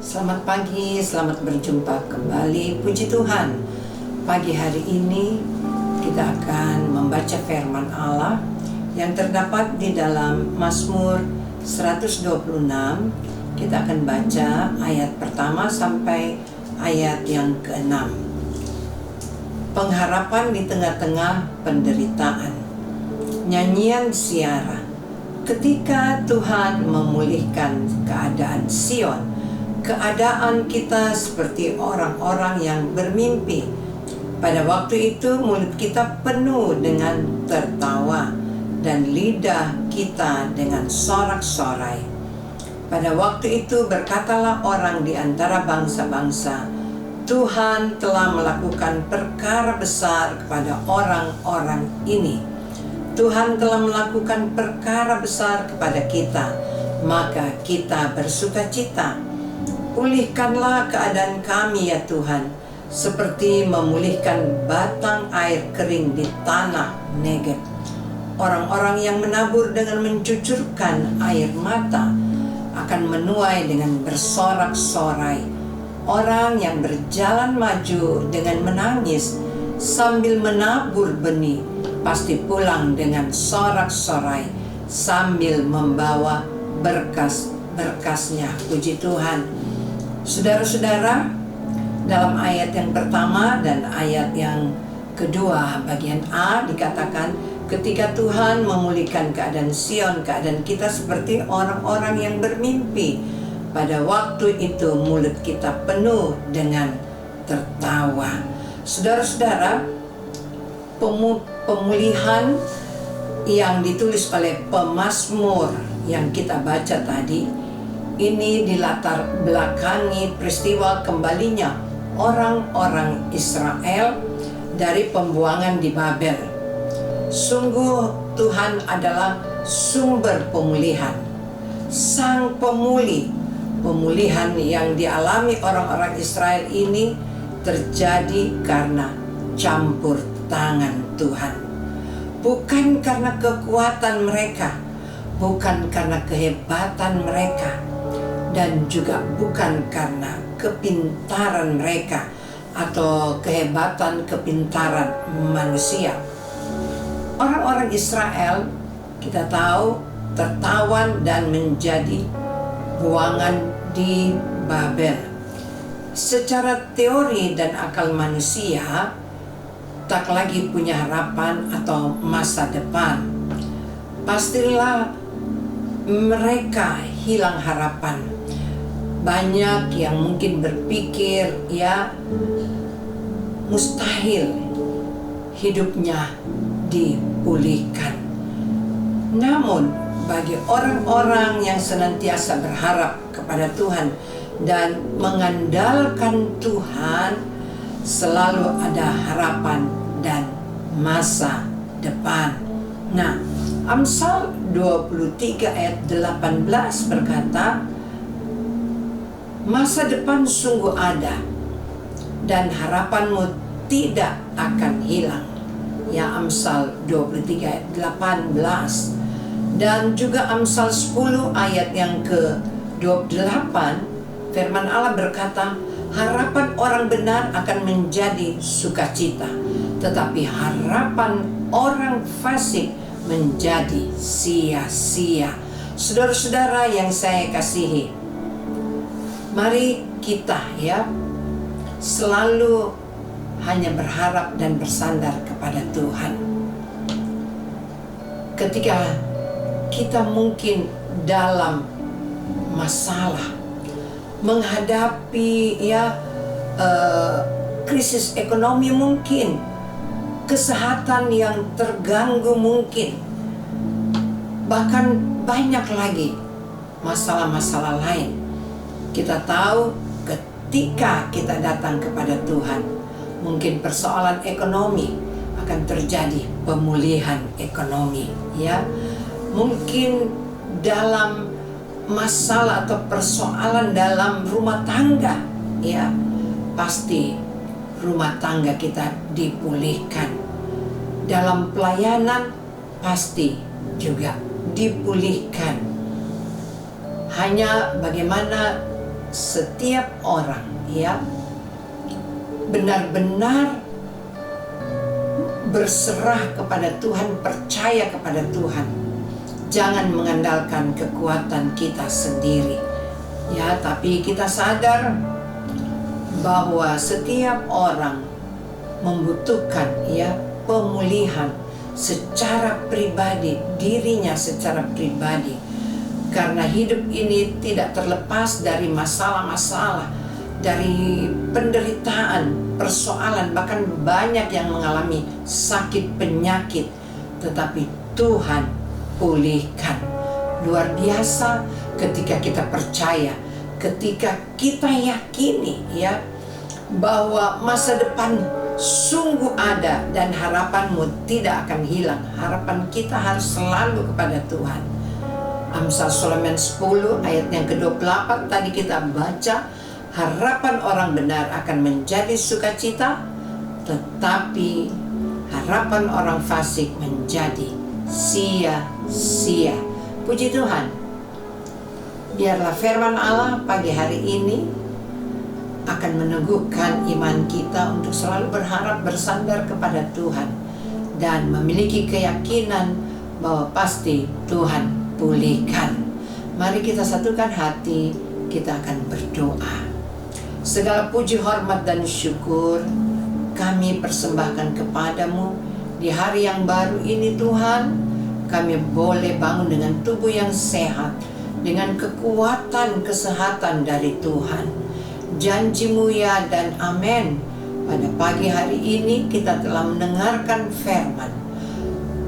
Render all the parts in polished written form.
Selamat pagi, selamat berjumpa kembali. Puji Tuhan, pagi hari ini kita akan membaca firman Allah yang terdapat di dalam Mazmur 126. Kita akan baca ayat pertama sampai ayat yang ke-6. Pengharapan di tengah-tengah penderitaan. Nyanyian Siara. Ketika Tuhan memulihkan keadaan Sion, keadaan kita seperti orang-orang yang bermimpi. Pada waktu itu mulut kita penuh dengan tertawa dan lidah kita dengan sorak-sorai. Pada waktu itu berkatalah orang di antara bangsa-bangsa, Tuhan telah melakukan perkara besar kepada orang-orang ini. Tuhan telah melakukan perkara besar kepada kita, maka kita bersukacita. Pulihkanlah keadaan kami ya Tuhan, seperti memulihkan batang air kering di tanah Negeb. Orang-orang yang menabur dengan mencucurkan air mata akan menuai dengan bersorak-sorai. Orang yang berjalan maju dengan menangis sambil menabur benih pasti pulang dengan sorak-sorai sambil membawa berkas-berkasnya. Puji Tuhan. Saudara-saudara, dalam ayat yang pertama dan ayat yang kedua bagian A dikatakan, ketika Tuhan memulihkan keadaan Sion, keadaan kita seperti orang-orang yang bermimpi. Pada waktu itu mulut kita penuh dengan tertawa. Saudara-saudara, pemulihan yang ditulis oleh pemazmur yang kita baca tadi, ini dilatar belakangi peristiwa kembalinya orang-orang Israel dari pembuangan di Babel. Sungguh Tuhan adalah sumber pemulihan, sang pemulih. Pemulihan yang dialami orang-orang Israel ini terjadi karena campur tangan Tuhan. Bukan karena kekuatan mereka, bukan karena kehebatan mereka, dan juga bukan karena kepintaran mereka atau kehebatan kepintaran manusia. Orang-orang Israel kita tahu tertawan dan menjadi buangan di Babel. Secara teori dan akal manusia tak lagi punya harapan atau masa depan. Pastilah mereka hilang harapan. Banyak yang mungkin berpikir ya mustahil hidupnya dipulihkan. Namun bagi orang-orang yang senantiasa berharap kepada Tuhan dan mengandalkan Tuhan, selalu ada harapan dan masa depan. Nah, Amsal 23 ayat 18 berkata, masa depan sungguh ada dan harapanmu tidak akan hilang. Ya, Amsal 23 ayat 18. Dan juga Amsal 10 ayat yang ke-28, firman Allah berkata, harapan orang benar akan menjadi sukacita, tetapi harapan orang fasik menjadi sia-sia. Saudara-saudara yang saya kasihi, mari kita selalu hanya berharap dan bersandar kepada Tuhan. Ketika kita mungkin dalam masalah, menghadapi krisis ekonomi mungkin, kesehatan yang terganggu mungkin, bahkan banyak lagi masalah-masalah lain. Kita tahu ketika kita datang kepada Tuhan, mungkin persoalan ekonomi akan terjadi pemulihan ekonomi, mungkin dalam masalah atau persoalan dalam rumah tangga, pasti rumah tangga kita dipulihkan. Dalam pelayanan pasti juga dipulihkan. Hanya bagaimana setiap orang ya benar-benar berserah kepada Tuhan, percaya kepada Tuhan. Jangan mengandalkan kekuatan kita sendiri. Ya, tapi kita sadar bahwa setiap orang membutuhkan ya pemulihan secara pribadi, dirinya secara pribadi. Karena hidup ini tidak terlepas dari masalah-masalah, dari penderitaan, persoalan, bahkan banyak yang mengalami sakit penyakit, tetapi Tuhan pulihkan. Luar biasa ketika kita percaya, ketika kita yakini ya bahwa masa depan sungguh ada dan harapanmu tidak akan hilang. Harapan kita harus selalu kepada Tuhan. Amsal Sulaiman 10 ayat yang ke-28 tadi kita baca, harapan orang benar akan menjadi sukacita, tetapi harapan orang fasik menjadi sia-sia. Puji Tuhan. Biarlah firman Allah pagi hari ini akan meneguhkan iman kita untuk selalu berharap bersandar kepada Tuhan dan memiliki keyakinan bahwa pasti Tuhan pulihkan. Mari kita satukan hati, kita akan berdoa. Segala puji, hormat, dan syukur kami persembahkan kepadamu di hari yang baru ini Tuhan. Kami boleh bangun dengan tubuh yang sehat, dengan kekuatan kesehatan dari Tuhan. Janji-Mu ya dan amin. Pada pagi hari ini kita telah mendengarkan firman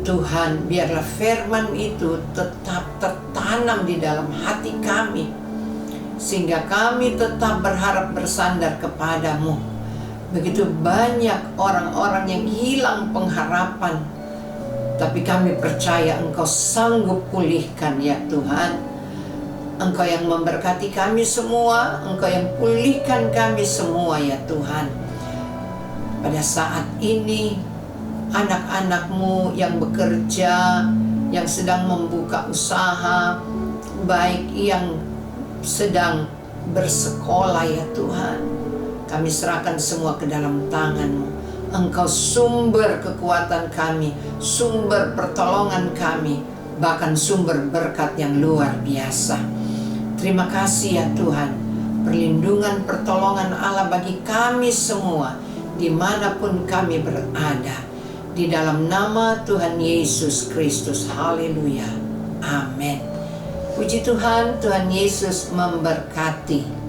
Tuhan. Biarlah firman itu tetap tertanam di dalam hati kami, sehingga kami tetap berharap bersandar kepadamu. Begitu banyak orang-orang yang hilang pengharapan, tapi kami percaya Engkau sanggup pulihkan ya Tuhan. Engkau yang memberkati kami semua, Engkau yang pulihkan kami semua ya Tuhan. Pada saat ini anak-anak-Mu yang bekerja, yang sedang membuka usaha, baik yang sedang bersekolah ya Tuhan, kami serahkan semua ke dalam tangan-Mu. Engkau sumber kekuatan kami, sumber pertolongan kami, bahkan sumber berkat yang luar biasa. Terima kasih ya Tuhan, perlindungan pertolongan Allah bagi kami semua dimanapun kami berada, di dalam nama Tuhan Yesus Kristus. Haleluya, amin. Puji Tuhan, Tuhan Yesus memberkati.